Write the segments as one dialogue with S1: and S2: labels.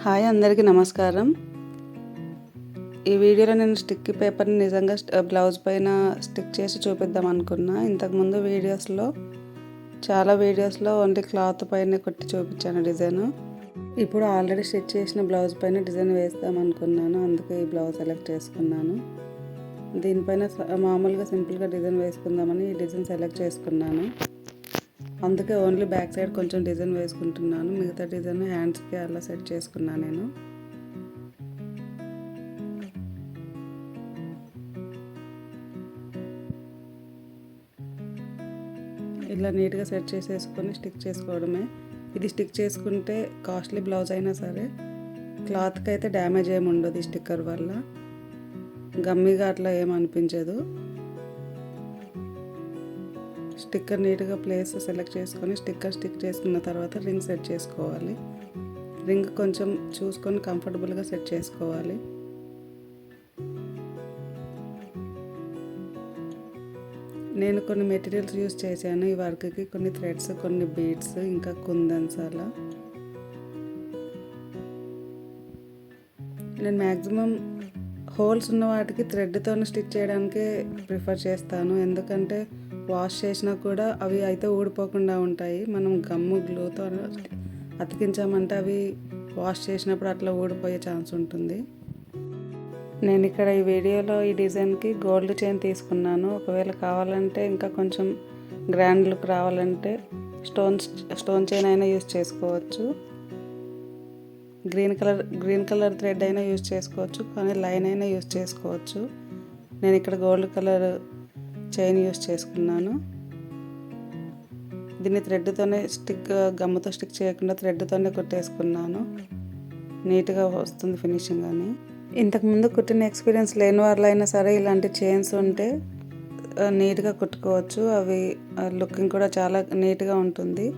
S1: Hi అందరికీ నమస్కారం. ఈ వీడియోలో నేను స్టిక్కీ పేపర్ని నిజంగా బ్లౌజ్ పైన స్టిక్ చేసి చూపిద్దాం అనుకున్నా. ఇంతకుముందు చాలా వీడియోస్లో ఓన్లీ క్లాత్ పైన కొట్టి చూపించాను డిజైన్. ఇప్పుడు ఆల్రెడీ స్టిచ్ చేసిన బ్లౌజ్ పైన డిజైన్ వేద్దాం అనుకున్నాను, అందుకే ఈ బ్లౌజ్ సెలెక్ట్ చేసుకున్నాను. దీనిపైన మామూలుగా సింపుల్గా డిజైన్ వేసుకుందామని ఈ డిజైన్ సెలెక్ట్ చేసుకున్నాను. అందుకే ఓన్లీ బ్యాక్ సైడ్ కొంచెం డిజైన్ వేసుకుంటున్నాను, మిగతా డిజైన్ హ్యాండ్స్కి అలా సెట్ చేసుకున్నాను నేను. ఇలా నీట్గా సెట్ చేసేసుకొని స్టిక్ చేసుకోవడమే. ఇది స్టిక్ చేసుకుంటే కాస్ట్లీ బ్లౌజ్ అయినా సరే క్లాత్కి అయితే డ్యామేజ్ ఏమి ఉండదు. ఈ స్టిక్కర్ వల్ల గమ్మిగా అట్లా ఏమి అనిపించదు. స్టిక్కర్ నీట్గా ప్లేస్ సెలెక్ట్ చేసుకొని స్టిక్కర్ స్టిక్ చేసుకున్న తర్వాత రింగ్ సెట్ చేసుకోవాలి. రింగ్ కొంచెం చూసుకొని కంఫర్టబుల్గా సెట్ చేసుకోవాలి. నేను కొన్ని మెటీరియల్స్ యూస్ చేశాను ఈ వర్క్కి. కొన్ని థ్రెడ్స్, కొన్ని బీడ్స్, ఇంకా కుందన్స్. అలా నేను మ్యాక్సిమం హోల్స్ ఉన్న వాటికి థ్రెడ్తో స్టిచ్ చేయడానికే ప్రిఫర్ చేస్తాను. ఎందుకంటే వాష్ చేసినా కూడా అవి అయితే ఊడిపోకుండా ఉంటాయి. మనం గమ్ము గ్లూతో అతికించామంటే అవి వాష్ చేసినప్పుడు అట్లా ఊడిపోయే ఛాన్స్ ఉంటుంది. నేను ఇక్కడ ఈ వీడియోలో ఈ డిజైన్కి గోల్డ్ చైన్ తీసుకున్నాను. ఒకవేళ కావాలంటే ఇంకా కొంచెం గ్రాండ్ లుక్ రావాలంటే స్టోన్ చైన్ అయినా యూస్ చేసుకోవచ్చు. గ్రీన్ కలర్ థ్రెడ్ అయినా యూస్ చేసుకోవచ్చు, కానీ లైన్ అయినా యూస్ చేసుకోవచ్చు. నేను ఇక్కడ గోల్డ్ కలర్ చైన్ యూస్ చేసుకున్నాను. దీన్ని థ్రెడ్తోనే గమ్ముతో స్టిక్ చేయకుండా థ్రెడ్తోనే కుట్టేసుకున్నాను. నీట్గా వస్తుంది ఫినిషింగ్ అని. ఇంతకుముందు కుట్టిన ఎక్స్పీరియన్స్ లేని వాళ్ళైనా సరే ఇలాంటి చైన్స్ ఉంటే నీట్గా కుట్టుకోవచ్చు. అవి లుకింగ్ కూడా చాలా నీట్గా ఉంటుంది.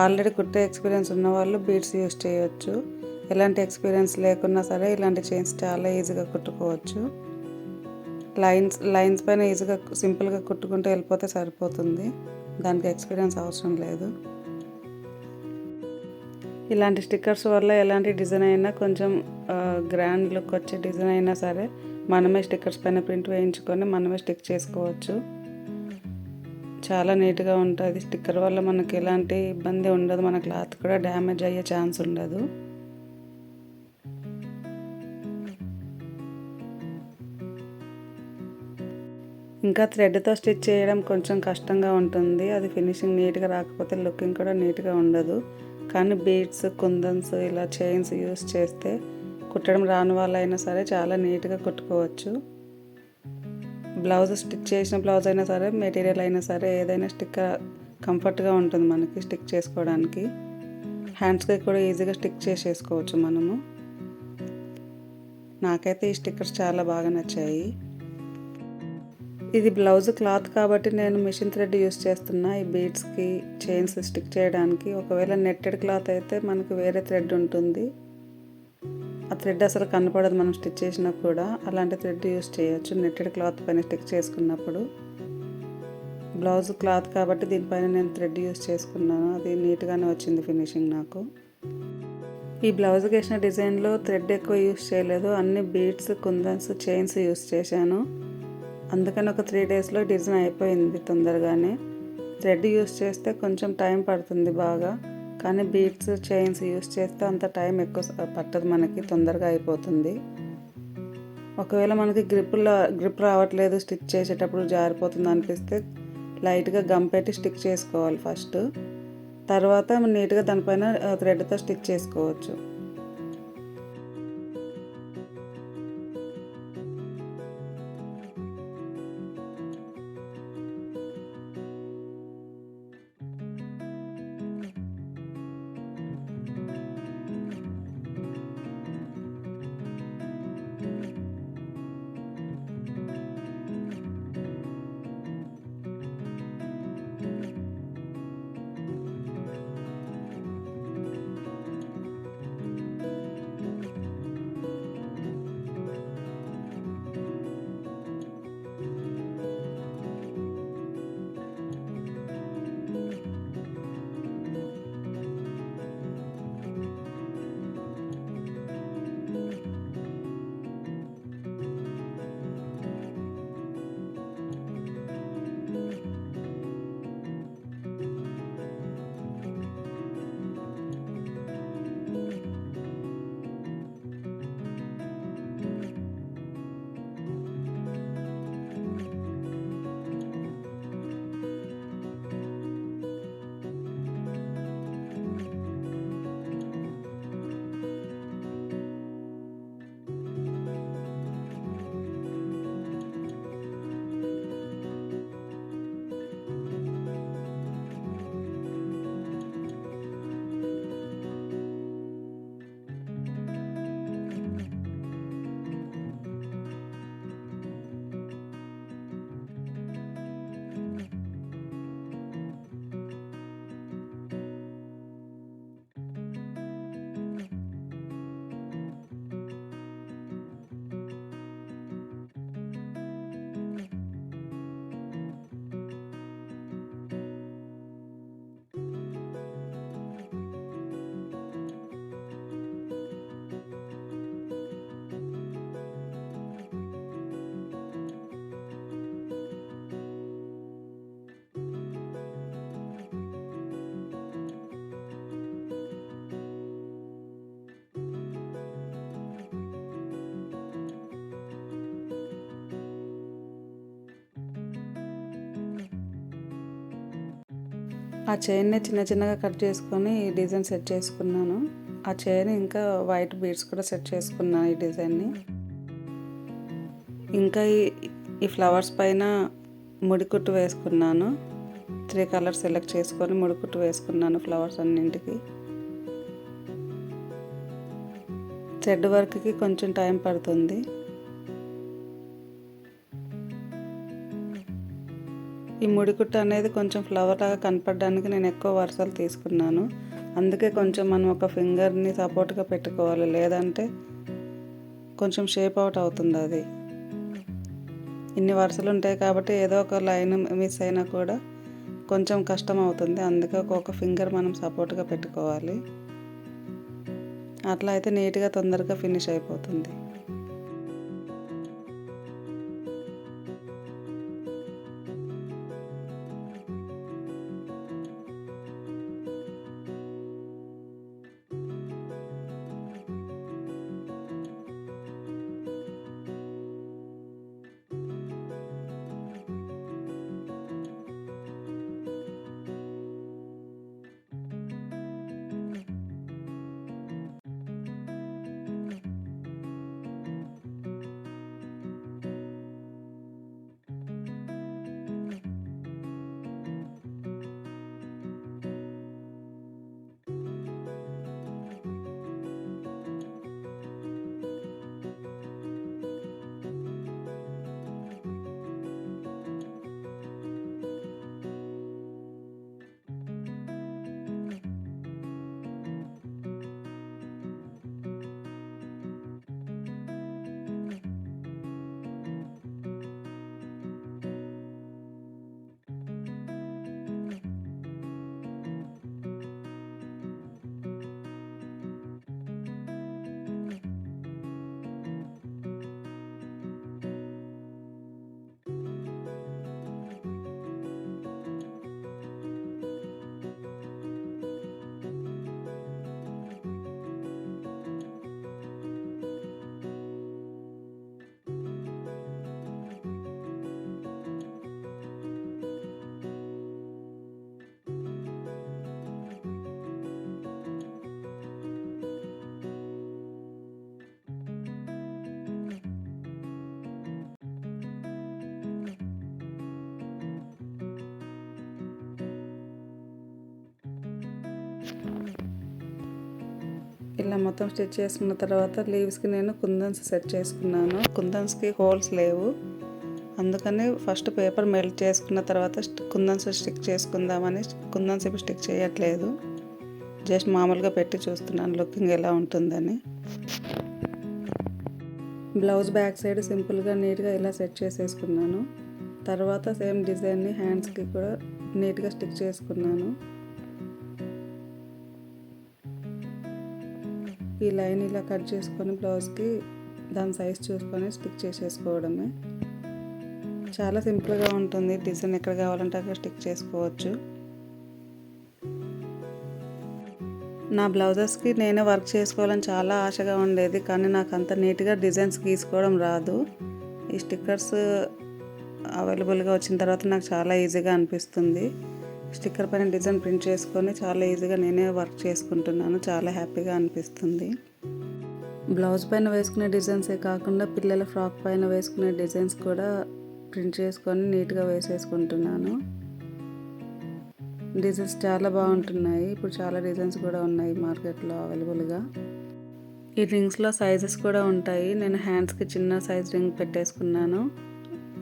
S1: ఆల్రెడీ కుట్టే ఎక్స్పీరియన్స్ ఉన్న వాళ్ళు బీడ్స్ యూస్ చేయవచ్చు. ఎలాంటి ఎక్స్పీరియన్స్ లేకున్నా సరే ఇలాంటి చైన్స్ చాలా ఈజీగా కుట్టుకోవచ్చు. లైన్స్ పైన ఈజీగా సింపుల్గా కుట్టుకుంటూ వెళ్ళిపోతే సరిపోతుంది. దానికి ఎక్స్పీరియన్స్ అవసరం లేదు. ఇలాంటి స్టిక్కర్స్ వల్ల ఎలాంటి డిజైన్ అయినా కొంచెం గ్రాండ్ లుక్ వచ్చే డిజైన్ అయినా సరే మనమే స్టిక్కర్స్ పైన ప్రింట్ వేయించుకొని మనమే స్టిక్ చేసుకోవచ్చు. చాలా నీట్గా ఉంటుంది. స్టిక్కర్ వల్ల మనకి ఎలాంటి ఇబ్బంది ఉండదు. మన క్లాత్ కూడా డ్యామేజ్ అయ్యే ఛాన్స్ ఉండదు. ఇంకా థ్రెడ్తో స్టిచ్ చేయడం కొంచెం కష్టంగా ఉంటుంది. అది ఫినిషింగ్ నీట్గా రాకపోతే లుకింగ్ కూడా నీట్గా ఉండదు. కానీ బీడ్స్, కుందన్స్, ఇలా చైన్స్ యూస్ చేస్తే కుట్టడం రాని వాళ్ళైనా సరే చాలా నీట్గా కుట్టుకోవచ్చు. బ్లౌజ్ స్టిచ్ చేసిన బ్లౌజ్ అయినా సరే, మెటీరియల్ అయినా సరే, ఏదైనా స్టిక్కర్ కంఫర్ట్గా ఉంటుంది మనకి స్టిక్ చేసుకోవడానికి. హ్యాండ్స్కి కూడా ఈజీగా స్టిక్ చేసేసుకోవచ్చు మనము. నాకైతే ఈ స్టిక్కర్స్ చాలా బాగా నచ్చాయి. ఇది బ్లౌజ్ క్లాత్ కాబట్టి నేను మిషన్ థ్రెడ్ యూస్ చేస్తున్నా ఈ బీడ్స్కి, చైన్స్ స్టిక్ చేయడానికి. ఒకవేళ నెట్టెడ్ క్లాత్ అయితే మనకు వేరే థ్రెడ్ ఉంటుంది. ఆ థ్రెడ్ అసలు కనపడదు మనం స్టిచ్ చేసినా కూడా. అలాంటి థ్రెడ్ యూస్ చేయొచ్చు నెట్టెడ్ క్లాత్ పైన స్టిక్ చేసుకున్నప్పుడు. బ్లౌజ్ క్లాత్ కాబట్టి దీనిపైన నేను థ్రెడ్ యూస్ చేసుకున్నాను. అది నీట్గానే వచ్చింది ఫినిషింగ్ నాకు. ఈ బ్లౌజ్కి వేసిన డిజైన్లో థ్రెడ్ ఎక్కువ యూస్ చేయలేదు. అన్ని బీడ్స్, కుందన్స్, చైన్స్ యూస్ చేశాను. అందుకని ఒక 3 daysలో డిజైన్ అయిపోయింది తొందరగానే. థ్రెడ్ యూస్ చేస్తే కొంచెం టైం పడుతుంది బాగా, కానీ బీడ్స్, చైన్స్ యూస్ చేస్తే అంత టైం ఎక్కువ పట్టదు, మనకి తొందరగా అయిపోతుంది. ఒకవేళ మనకి గ్రిప్ రావట్లేదు, స్టిచ్ చేసేటప్పుడు జారిపోతుంది అనిపిస్తే లైట్గా గమ్ పెట్టి స్టిక్ చేసుకోవాలి ఫస్ట్. తర్వాత నీట్గా దానిపైన థ్రెడ్తో స్టిక్ చేసుకోవచ్చు. ఆ చైన్ని చిన్న చిన్నగా కట్ చేసుకొని ఈ డిజైన్ సెట్ చేసుకున్నాను. ఆ చైన్ ఇంకా వైట్ బీడ్స్ కూడా సెట్ చేసుకున్నాను ఈ డిజైన్ని. ఇంకా ఈ ఫ్లవర్స్ పైన ముడికుట్టు వేసుకున్నాను. 3 కలర్స్ సెలెక్ట్ చేసుకొని ముడికుట్టు వేసుకున్నాను ఫ్లవర్స్ అన్నింటికి. థ్రెడ్ వర్క్కి కొంచెం టైం పడుతుంది. ఈ ముడికుట్టు అనేది కొంచెం ఫ్లవర్ లాగా కనపడడానికి నేను ఎక్కువ వరుసలు తీసుకున్నాను. అందుకే కొంచెం మనం ఒక ఫింగర్ని సపోర్ట్గా పెట్టుకోవాలి, లేదంటే కొంచెం షేప్ అవుట్ అవుతుంది అది. ఇన్ని వరుసలు ఉంటాయి కాబట్టి ఏదో ఒక లైన్ మిస్ అయినా కూడా కొంచెం కష్టం అవుతుంది. అందుకే ఒక్కొక్క ఫింగర్ మనం సపోర్ట్గా పెట్టుకోవాలి. అట్లా అయితే నీట్గా తొందరగా ఫినిష్ అయిపోతుంది. ఇలా మొత్తం స్టిచ్ చేసుకున్న తర్వాత లీవ్స్కి నేను కుందన్స్ సెట్ చేసుకున్నాను. కుందన్స్కి హోల్స్ లేవు, అందుకని ఫస్ట్ పేపర్ మెల్ట్ చేసుకున్న తర్వాత కుందన్స్ స్టిక్ చేసుకుందామని కుందన్స్ ఇప్పుడు స్టిక్ చేయట్లేదు. జస్ట్ మామూలుగా పెట్టి చూస్తున్నాను లుకింగ్ ఎలా ఉంటుందని. బ్లౌజ్ బ్యాక్ సైడ్ సింపుల్గా నీట్గా ఇలా సెట్ చేసేసుకున్నాను. తర్వాత సేమ్ డిజైన్ని హ్యాండ్స్కి కూడా నీట్గా స్టిక్ చేసుకున్నాను. ఈ లైన్ ఇలా కట్ చేసుకొని బ్లౌజ్కి దాని సైజ్ చూసుకొని స్టిక్ చేసేసుకోవడమే. చాలా సింపుల్గా ఉంటుంది. డిజైన్ ఎక్కడ కావాలంటే అక్కడ స్టిక్ చేసుకోవచ్చు. నా బ్లౌజెస్కి నేనే వర్క్ చేసుకోవాలని చాలా ఆశగా ఉండేది, కానీ నాకు అంత నీట్గా డిజైన్స్ గీసుకోవడం రాదు. ఈ స్టిక్కర్స్ అవైలబుల్గా వచ్చిన తర్వాత నాకు చాలా ఈజీగా అనిపిస్తుంది. స్టిక్కర్ పైన డిజైన్ ప్రింట్ చేసుకొని చాలా ఈజీగా నేనే వర్క్ చేసుకుంటున్నాను. చాలా హ్యాపీగా అనిపిస్తుంది. బ్లౌజ్ పైన వేసుకునే డిజైన్సే కాకుండా పిల్లల ఫ్రాక్ పైన వేసుకునే డిజైన్స్ కూడా ప్రింట్ చేసుకొని నీట్గా వేసేసుకుంటున్నాను. డిజైన్స్ చాలా బాగుంటున్నాయి. ఇప్పుడు చాలా డిజైన్స్ కూడా ఉన్నాయి మార్కెట్లో అవైలబుల్గా. ఈ రింగ్స్లో సైజెస్ కూడా ఉంటాయి. నేను హ్యాండ్స్కి చిన్న సైజ్ రింగ్ పెట్టేసుకున్నాను.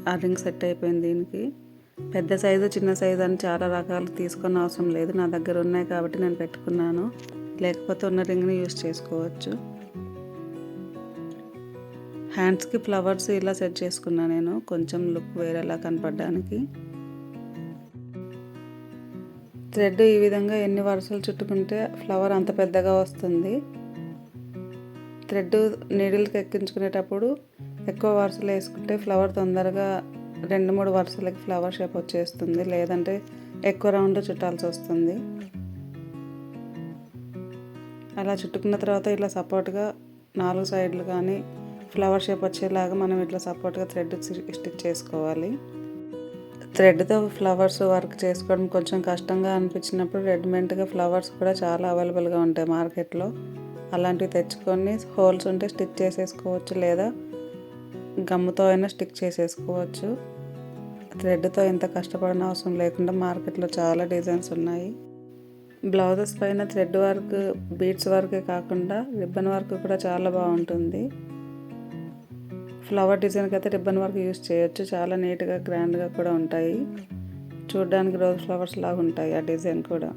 S1: ఆ రింగ్ సెట్ అయిపోయింది. దీనికి పెద్ద సైజు చిన్న సైజు అని చాలా రకాలు తీసుకొని అవసరం లేదు. నా దగ్గర ఉన్నాయి కాబట్టి నేను పెట్టుకున్నాను. లేకపోతే ఉన్న రింగ్ని యూస్ చేసుకోవచ్చు. హ్యాండ్స్కి ఫ్లవర్స్ ఇలా సెట్ చేసుకున్నాను నేను, కొంచెం లుక్ వేరేలా కనపడడానికి. థ్రెడ్ ఈ విధంగా ఎన్ని వరుసలు చుట్టుకుంటే ఫ్లవర్ అంత పెద్దగా వస్తుంది. థ్రెడ్ నీడిల్కి ఎక్కించుకునేటప్పుడు ఎక్కువ వరుసలు వేసుకుంటే ఫ్లవర్ తొందరగా 2-3 వరుసలకి ఫ్లవర్ షేప్ వచ్చేస్తుంది, లేదంటే ఎక్కువ రౌండ్ చుట్టాల్సి వస్తుంది. అలా చుట్టుకున్న తర్వాత ఇట్లా సపోర్ట్గా 4 సైడ్లు కానీ ఫ్లవర్ షేప్ వచ్చేలాగా మనం ఇట్లా సపోర్ట్గా థ్రెడ్ స్టిచ్ చేసుకోవాలి. థ్రెడ్తో ఫ్లవర్స్ వర్క్ చేసుకోవడం కొంచెం కష్టంగా అనిపించినప్పుడు రెడీమేడ్గా ఫ్లవర్స్ కూడా చాలా అవైలబుల్గా ఉంటాయి మార్కెట్లో. అలాంటివి తెచ్చుకొని హోల్స్ ఉంటే స్టిక్ చేసేసుకోవచ్చు, లేదా గమ్ముతో అయినా స్టిక్ చేసేసుకోవచ్చు. థ్రెడ్తో ఎంత కష్టపడిన అవసరం లేకుండా మార్కెట్లో చాలా డిజైన్స్ ఉన్నాయి. బ్లౌజెస్ పైన థ్రెడ్ వర్క్, బీడ్స్ వర్కే కాకుండా రిబ్బన్ వర్క్ కూడా చాలా బాగుంటుంది. ఫ్లవర్ డిజైన్కి అయితే రిబ్బన్ వర్క్ యూస్ చేయొచ్చు. చాలా నీట్గా గ్రాండ్గా కూడా ఉంటాయి. చూడడానికి రోజ్ ఫ్లవర్స్ లాగా ఉంటాయి ఆ డిజైన్ కూడా.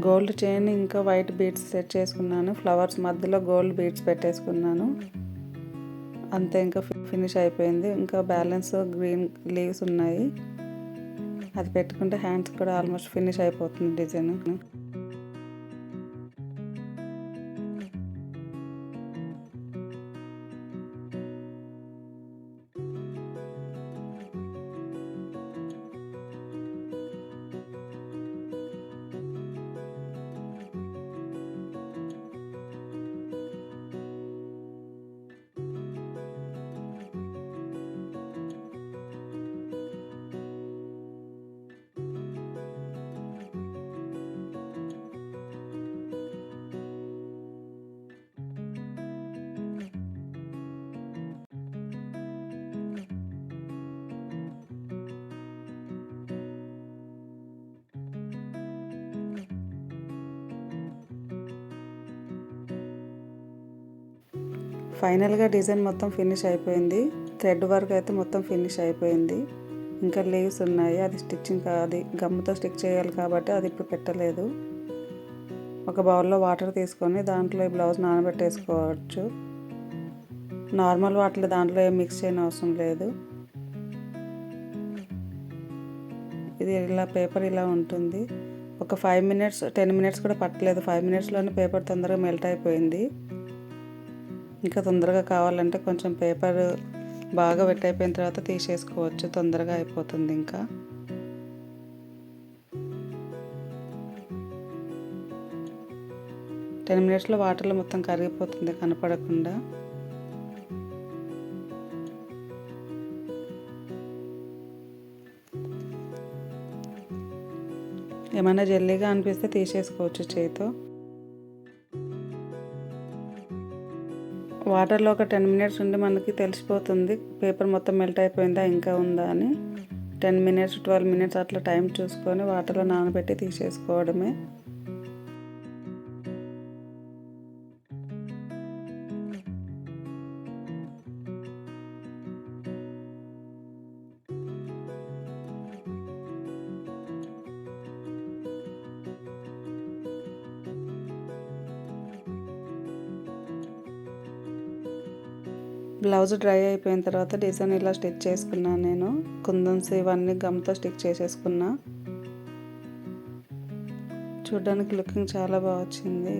S1: గోల్డ్ చైన్ ఇంకా వైట్ బీడ్స్ సెట్ చేసుకున్నాను. ఫ్లవర్స్ మధ్యలో గోల్డ్ బీడ్స్ పెట్టేసుకున్నాను. అంతే, ఇంకా ఫినిష్ అయిపోయింది. ఇంకా బ్యాలెన్స్ గ్రీన్ లీవ్స్ ఉన్నాయి, అది పెట్టుకుంటే హ్యాండ్స్ కూడా ఆల్మోస్ట్ ఫినిష్ అయిపోతుంది డిజైన్. ఫైనల్గా డిజైన్ మొత్తం ఫినిష్ అయిపోయింది. థ్రెడ్ వర్క్ అయితే మొత్తం ఫినిష్ అయిపోయింది. ఇంకా లీవ్స్ ఉన్నాయి, అది స్టిచ్చింగ్ అది గమ్ముతో స్టిక్ చేయాలి కాబట్టి అది ఇప్పుడు పెట్టలేదు. ఒక బౌల్లో వాటర్ తీసుకొని దాంట్లో ఈ బ్లౌజ్ నానబెట్టేసుకోవచ్చు. నార్మల్ వాటర్ దాంట్లో ఏం మిక్స్ చేయని అవసరం లేదు. ఇది ఇలా పేపర్ ఇలా ఉంటుంది. ఒక 5 మినిట్స్ 10 మినిట్స్ కూడా పట్టలేదు. 5 మినిట్స్లోనే పేపర్ తొందరగా మెల్ట్ అయిపోయింది. ఇంకా తొందరగా కావాలంటే కొంచెం పేపర్ బాగా వెట్ అయిపోయిన తర్వాత తీసేసుకోవచ్చు, తొందరగా అయిపోతుంది. ఇంకా 10 మినిట్స్లో వాటర్లో మొత్తం కరిగిపోతుంది కనపడకుండా. ఏమైనా జెల్లీగా అనిపిస్తే తీసేసుకోవచ్చు చేతితో. వాటర్లో ఒక 10 మినిట్స్ ఉండి మనకి తెలిసిపోతుంది పేపర్ మొత్తం మెల్ట్ అయిపోయిందా ఇంకా ఉందా అని. 10 మినిట్స్ 12 మినిట్స్ అట్లా టైం చూసుకొని వాటర్లో నానబెట్టి తీసేసుకోవడమే. బ్లౌజ్ డ్రై అయిపోయిన తర్వాత డిజైన్ ఇలా స్టిచ్ చేసుకున్నాను నేను. కుందన్స్ ఇవన్నీ గమ్తో స్టిక్ చేసేసుకున్నా. చూడడానికి లుకింగ్ చాలా బాగా వచ్చింది.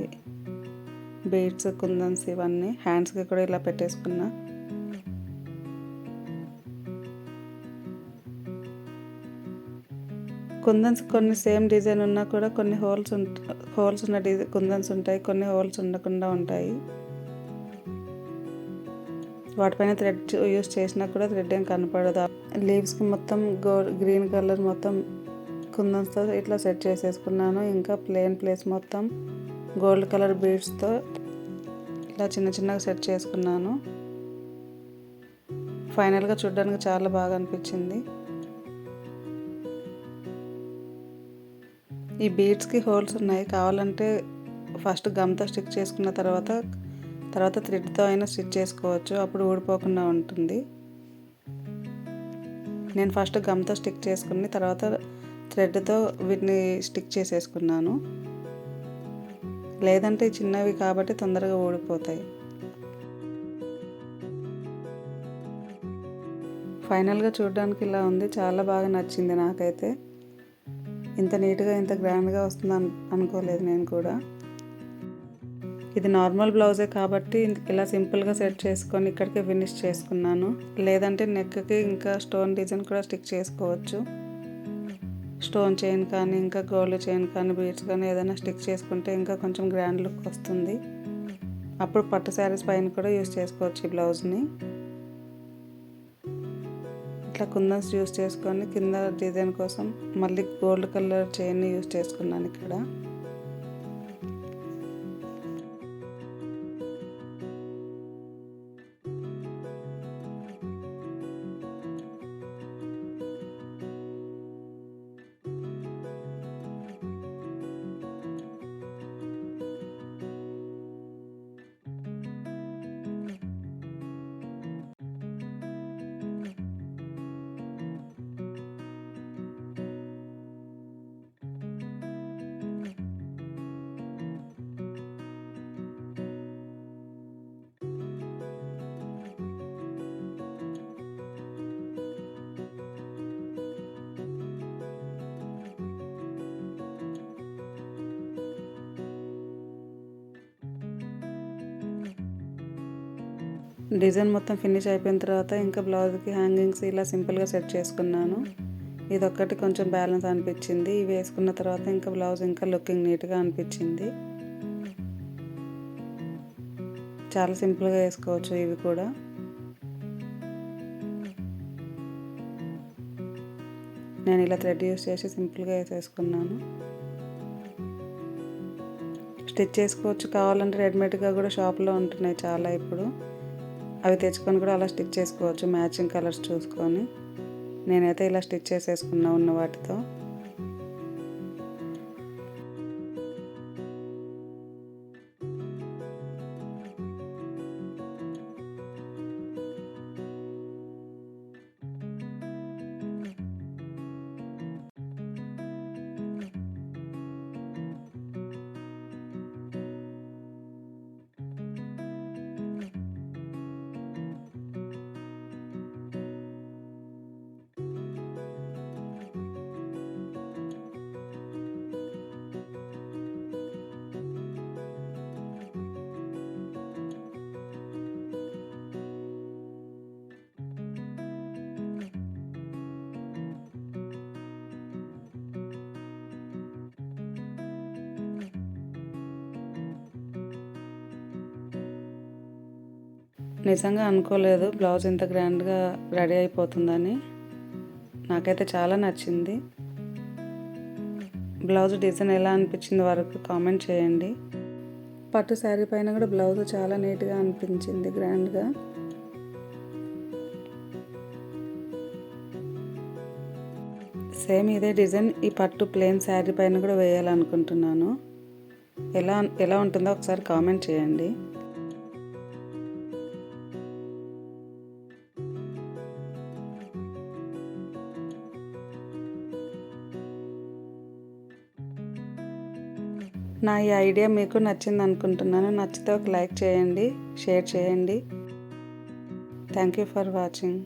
S1: బీడ్స్, కుందన్స్ ఇవన్నీ హ్యాండ్స్కి కూడా ఇలా పెట్టేసుకున్నా. కుందన్స్ కొన్ని సేమ్ డిజైన్ ఉన్నా కూడా కొన్ని హోల్స్ ఉన్న కుందన్స్ ఉంటాయి, కొన్ని హోల్స్ ఉండకుండా ఉంటాయి. వాటిపైన థ్రెడ్ యూస్ చేసినా కూడా థ్రెడ్ ఏం కనపడదు. లీవ్స్కి మొత్తం గ్రీన్ కలర్ మొత్తం కుందన్స్తో ఇట్లా సెట్ చేసేసుకున్నాను. ఇంకా ప్లెయిన్ ప్లేస్ మొత్తం గోల్డ్ కలర్ బీడ్స్తో ఇలా చిన్న చిన్నగా సెట్ చేసుకున్నాను. ఫైనల్గా చూడడానికి చాలా బాగా అనిపించింది. ఈ బీడ్స్కి హోల్స్ ఉన్నాయి, కావాలంటే ఫస్ట్ గమ్తో స్టిక్ చేసుకున్న తర్వాత థ్రెడ్తో అయినా స్టిచ్ చేసుకోవచ్చు, అప్పుడు ఊడిపోకుండా ఉంటుంది. నేను ఫస్ట్ గమ్తో స్టిక్ చేసుకుని తర్వాత థ్రెడ్తో వీటిని స్టిక్ చేసేసుకున్నాను. లేదంటే చిన్నవి కాబట్టి తొందరగా ఊడిపోతాయి. ఫైనల్గా చూడడానికి ఇలా ఉంది, చాలా బాగా నచ్చింది నాకైతే. ఇంత నీట్గా ఇంత గ్రాండ్గా వస్తుంది అనుకోలేదు నేను కూడా. ఇది నార్మల్ బ్లౌజే కాబట్టి ఇలా సింపుల్గా సెట్ చేసుకొని ఇక్కడికే ఫినిష్ చేసుకున్నాను. లేదంటే నెక్కి ఇంకా స్టోన్ డిజైన్ కూడా స్టిక్ చేసుకోవచ్చు. స్టోన్ చైన్ కానీ ఇంకా గోల్డ్ చైన్ కానీ బీడ్స్ కానీ ఏదైనా స్టిక్ చేసుకుంటే ఇంకా కొంచెం గ్రాండ్ లుక్ వస్తుంది. అప్పుడు పట్టు శారీస్ పైన కూడా యూస్ చేసుకోవచ్చు ఈ బ్లౌజ్ని. ఇట్లా కుందన్స్ యూస్ చేసుకొని కింద డిజైన్ కోసం మళ్ళీ గోల్డ్ కలర్ చైన్ని యూస్ చేసుకున్నాను ఇక్కడ. డిజైన్ మొత్తం ఫినిష్ అయిపోయిన తర్వాత ఇంకా బ్లౌజ్కి హ్యాంగింగ్స్ ఇలా సింపుల్గా సెట్ చేసుకున్నాను. ఇదొక్కటి కొంచెం బ్యాలెన్స్ అనిపించింది. ఇవి వేసుకున్న తర్వాత ఇంకా బ్లౌజ్ ఇంకా లుకింగ్ నీట్గా అనిపించింది. చాలా సింపుల్గా వేసుకోవచ్చు ఇవి కూడా. నేను ఇలా థ్రెడ్ యూస్ చేసి సింపుల్గా వేసేసుకున్నాను. స్టిచ్ చేసుకోవచ్చు, కావాలంటే రెడీమేడ్గా కూడా షాప్లో ఉంటున్నాయి చాలా ఇప్పుడు. అవి తెచ్చుకొని కూడా అలా స్టిచ్ చేసుకోవచ్చు మ్యాచింగ్ కలర్స్ చూసుకొని. నేనైతే ఇలా స్టిచ్ చేసేసుకున్నా ఉన్న వాటితో. నిజంగా అనుకోలేదు బ్లౌజ్ ఇంత గ్రాండ్గా రెడీ అయిపోతుందని. నాకైతే చాలా నచ్చింది. బ్లౌజ్ డిజైన్ ఎలా అనిపించింది వరకు కామెంట్ చేయండి. పట్టు శారీ పైన కూడా బ్లౌజ్ చాలా నీట్గా అనిపించింది, గ్రాండ్గా. సేమ్ ఇదే డిజైన్ ఈ పట్టు ప్లెయిన్ శారీ పైన కూడా వేయాలనుకుంటున్నాను. ఎలా ఉంటుందో ఒకసారి కామెంట్ చేయండి. నా ఈ ఐడియా మీకు నచ్చింది అనుకుంటున్నాను. నచ్చితే ఒక లైక్ చేయండి, షేర్ చేయండి. Thank you for watching.